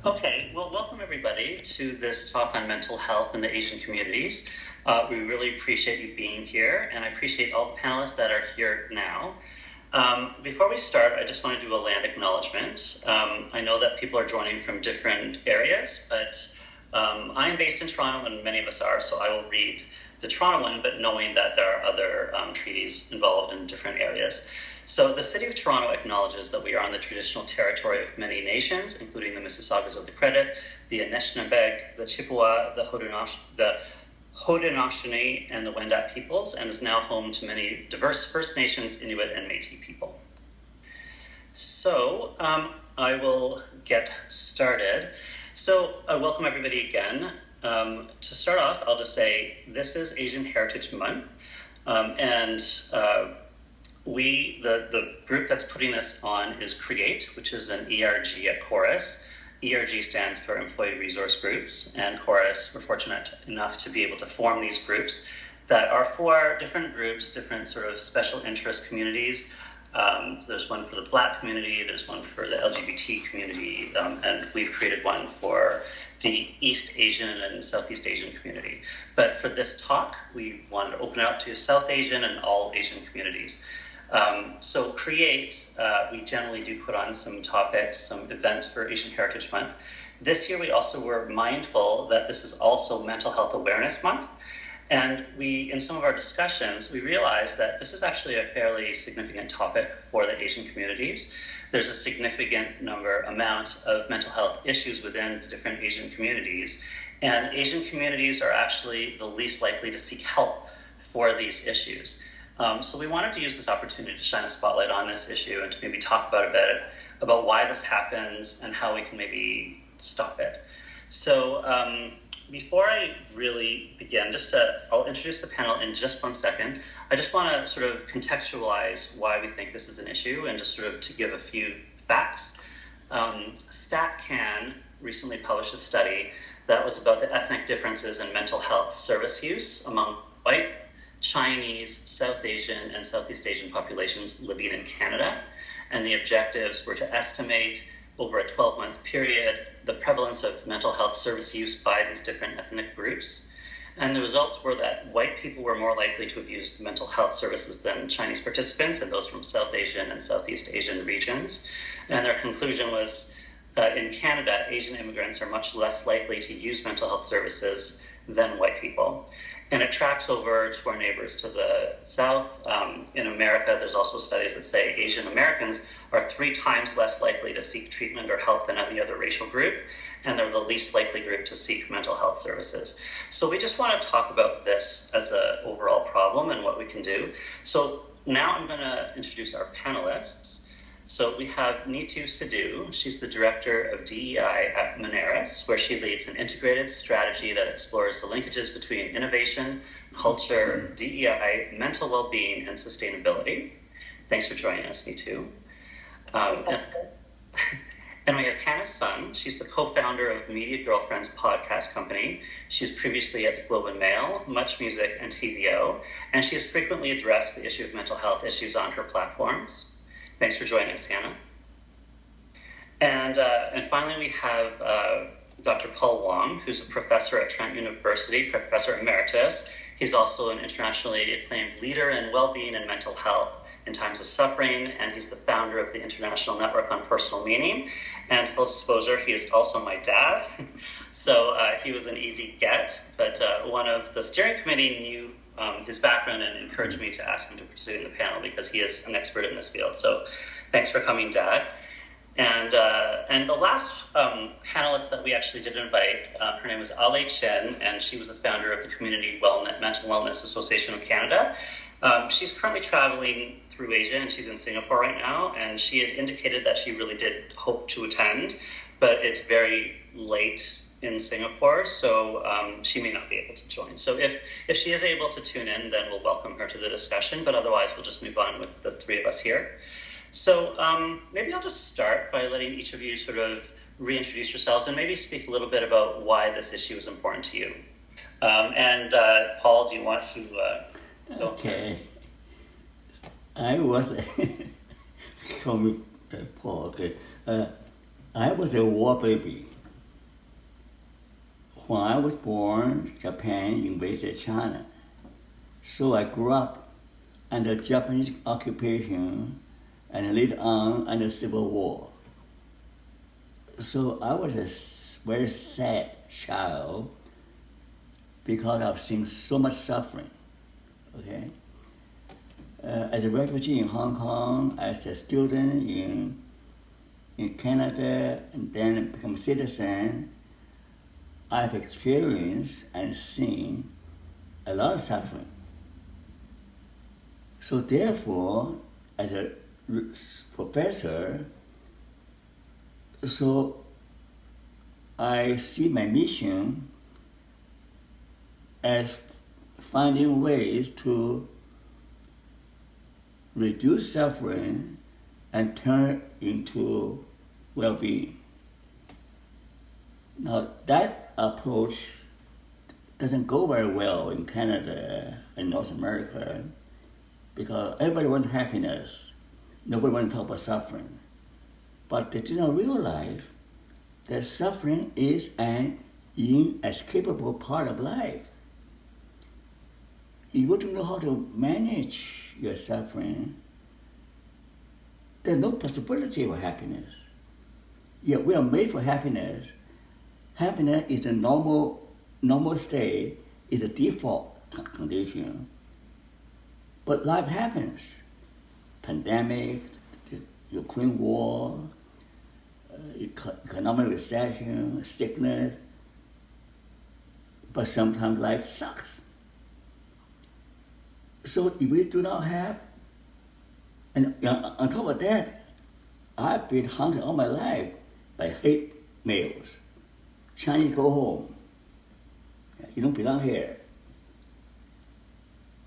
Okay, well, welcome everybody to this talk on mental health in the Asian communities. We really appreciate you being here, and I appreciate all the panelists that are here now. Before we start, I just want to do a land acknowledgement. I know that people are joining from different areas, but I'm based in Toronto, and many of us are, so I will read the Toronto one, but knowing that there are other treaties involved in different areas. So the City of Toronto acknowledges that we are on the traditional territory of many nations, including the Mississaugas of the Credit, the Anishinaabe, the Chippewa, the Haudenosaunee, and the Wendat peoples, and is now home to many diverse First Nations, Inuit, and Métis people. So I will get started. So welcome everybody again. To start off, I'll just say this is Asian Heritage Month, and the group that's putting this on is CREATE, which is an ERG at Chorus. ERG stands for Employee Resource Groups, and Chorus, we're fortunate enough to be able to form these groups that are for different groups, different sort of special interest communities. So there's one for the Black community, there's one for the LGBT community, and we've created one for the East Asian and Southeast Asian community. But for this talk, we wanted to open it up to South Asian and all Asian communities. So CREATE, we generally do put on some topics, some events for Asian Heritage Month. This year we also were mindful that this is also Mental Health Awareness Month. And in some of our discussions, we realized that this is actually a fairly significant topic for the Asian communities. There's a significant amount of mental health issues within the different Asian communities. And Asian communities are actually the least likely to seek help for these issues. So we wanted to use this opportunity to shine a spotlight on this issue and to maybe talk about a bit about why this happens and how we can maybe stop it. So before I really begin, I'll introduce the panel in just 1 second. I just want to sort of contextualize why we think this is an issue and just sort of to give a few facts. StatCan recently published a study that was about the ethnic differences in mental health service use among white, Chinese, South Asian, and Southeast Asian populations living in Canada. And the objectives were to estimate over a 12-month period the prevalence of mental health service use by these different ethnic groups. And the results were that white people were more likely to have used mental health services than Chinese participants and those from South Asian and Southeast Asian regions. And their conclusion was that in Canada, Asian immigrants are much less likely to use mental health services than white people. And it tracks over to our neighbors to the south. In America, there's also studies that say Asian Americans are 3 times less likely to seek treatment or help than any other racial group, and they're the least likely group to seek mental health services. So we just want to talk about this as an overall problem and what we can do. So now I'm going to introduce our panelists. So we have Neetu Sidhu. She's the director of DEI at Moneris, where she leads an integrated strategy that explores the linkages between innovation, culture, DEI, mental well-being, and sustainability. Thanks for joining us, Neetu. And we have Hannah Sun. She's the co-founder of Media Girlfriends podcast company. She was previously at the Globe and Mail, Much Music, and TVO, and she has frequently addressed the issue of mental health issues on her platforms. Thanks for joining us, Hannah. And finally, we have Dr. Paul Wong, who's a professor at Trent University, professor emeritus. He's also an internationally acclaimed leader in well-being and mental health in times of suffering, and he's the founder of the International Network on Personal Meaning. And full disclosure, he is also my dad. So he was an easy get, but one of the steering committee knew his background and encouraged me to ask him to participate in the panel because he is an expert in this field. So thanks for coming, Dad. And the last panelist that we actually did invite, her name was Ale Chen, and she was the founder of the Community Mental Wellness Association of Canada. She's currently traveling through Asia, and she's in Singapore right now, and she had indicated that she really did hope to attend, but it's very late in Singapore, so she may not be able to join. So if she is able to tune in, then we'll welcome her to the discussion, but otherwise we'll just move on with the 3 of us here. So maybe I'll just start by letting each of you sort of reintroduce yourselves and maybe speak a little bit about why this issue is important to you. Paul, do you want to go? Okay. I was call me Paul. Okay. I was a war baby. when I was born, Japan invaded China. So I grew up under Japanese occupation and later on under Civil War. So I was a very sad child because I've seen so much suffering. Okay. As a refugee in Hong Kong, as a student in Canada, and then become a citizen, I've experienced and seen a lot of suffering. So therefore, as a professor, so I see my mission as finding ways to reduce suffering and turn it into well-being. Now that approach doesn't go very well in Canada and North America because everybody wants happiness. Nobody wants to talk about suffering. But they do not realize that suffering is an inescapable part of life. If you don't know how to manage your suffering, there's no possibility of happiness. Yet we are made for happiness. Happiness is a normal state, is a default condition. But life happens. Pandemic, the Ukraine war, economic recession, sickness. But sometimes life sucks. So if we do not have, and on top of that, I've been haunted all my life by hate mails. Chinese, go home. You don't belong here.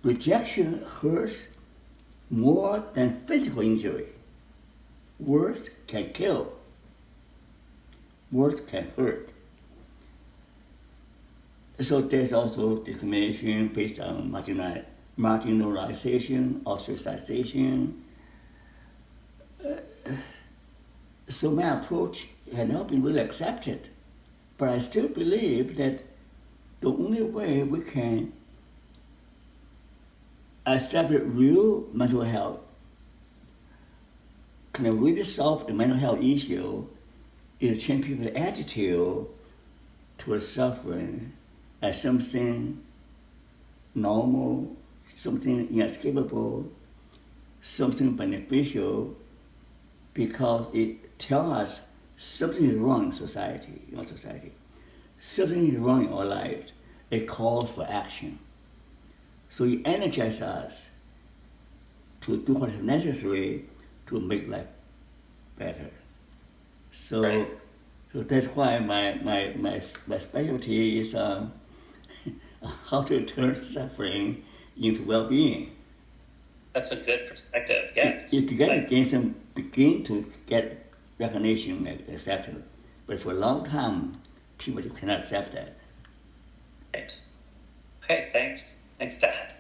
Rejection hurts more than physical injury. Words can kill. Words can hurt. So there's also discrimination based on marginalization, ostracization. So my approach had not been really accepted, but I still believe that the only way we can establish real mental health, can really solve the mental health issue, is change people's attitude towards suffering as something normal, something inescapable, something beneficial, because it tells us something is wrong in society, Something is wrong in our lives. It calls for action. So it energizes us to do what is necessary to make life better. So, right. So that's why my specialty is how to turn suffering into well-being. That's a good perspective, yes. If you begin to get recognition and acceptance, but for a long time, people cannot accept that. Right. Okay, thanks, Dad.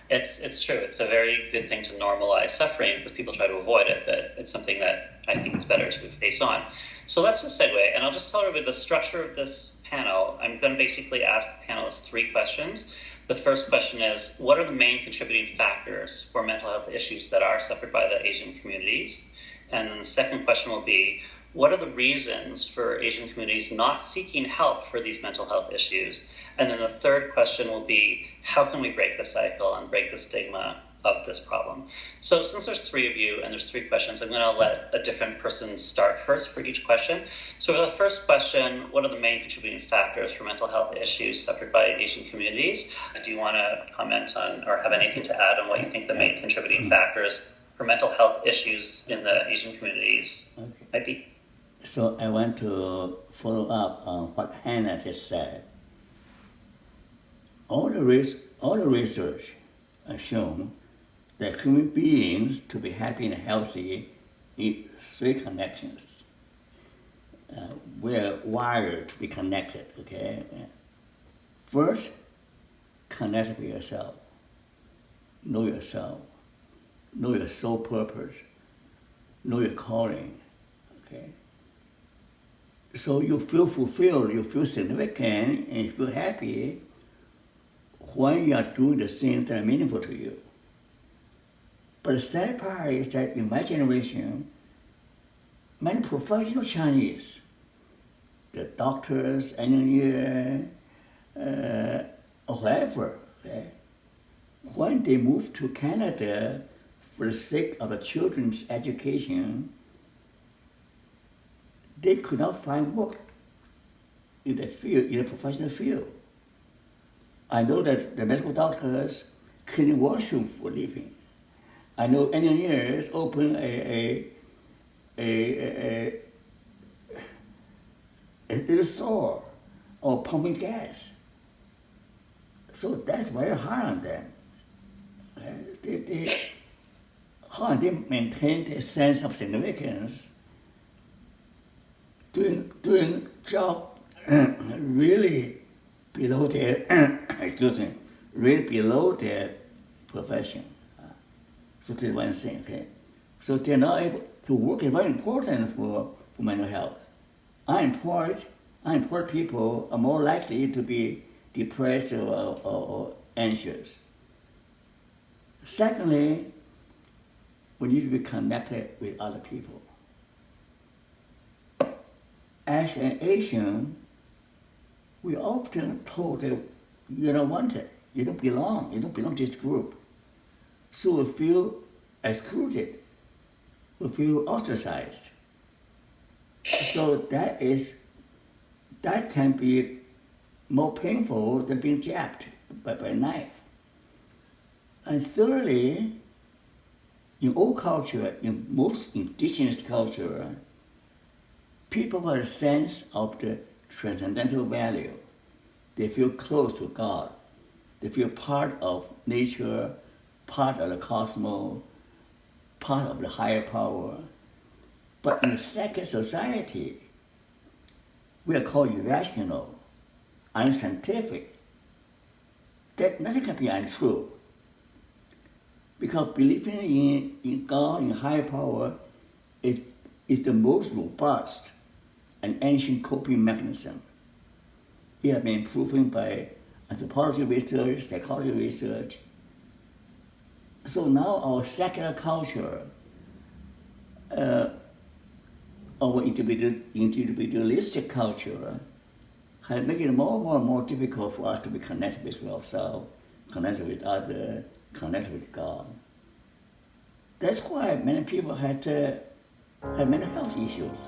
It's true. It's a very good thing to normalize suffering because people try to avoid it, but it's something that I think it's better to face on. So let's just segue, and I'll just tell everybody the structure of this panel. I'm going to basically ask the panelists 3 questions. The first question is, what are the main contributing factors for mental health issues that are suffered by the Asian communities? And then the second question will be, what are the reasons for Asian communities not seeking help for these mental health issues? And then the third question will be, how can we break the cycle and break the stigma of this problem? So since there's 3 of you and there's 3 questions, I'm going to let a different person start first for each question. So for the first question, what are the main contributing factors for mental health issues suffered by Asian communities? Do you want to comment on or have anything to add on what you think the main contributing factors for mental health issues in the Asian communities might be? So I want to follow up on what Hannah just said. All the research has shown that human beings, to be happy and healthy, need 3 connections. We're wired to be connected, okay? First, connect with yourself. Know yourself. Know your soul purpose. Know your calling, okay? So you feel fulfilled, you feel significant, and you feel happy when you are doing the things that are meaningful to you. But the sad part is that in my generation, many professional Chinese, the doctors, engineers, or whoever, okay, when they moved to Canada for the sake of the children's education, they could not find work in the field, in the professional field. I know that the medical doctors clean washroom for a living. I know engineers open a little store or pumping gas. So that's very hard on them. How they maintain a sense of significance doing job really below their really below their profession. So that's one thing. Okay? So they're not able to work is very important for mental health. Unemployed people are more likely to be depressed or anxious. Secondly, we need to be connected with other people. As an Asian, we often told that you're not wanted, you don't belong to this group. So we feel excluded, we feel ostracized. So that can be more painful than being jabbed by a knife. And thirdly, in all culture, in most indigenous culture, people have a sense of the transcendental value. They feel close to God. They feel part of nature, part of the cosmos, part of the higher power. But in second society, we are called irrational, unscientific. That nothing can be untrue. Because believing in God, in higher power, is the most robust and ancient coping mechanism. It has been proven by anthropology research, psychology research. So now our secular culture, our individualistic culture, has made it more and more difficult for us to be connected with ourselves, connected with others, connected with God. That's why many people had mental health issues.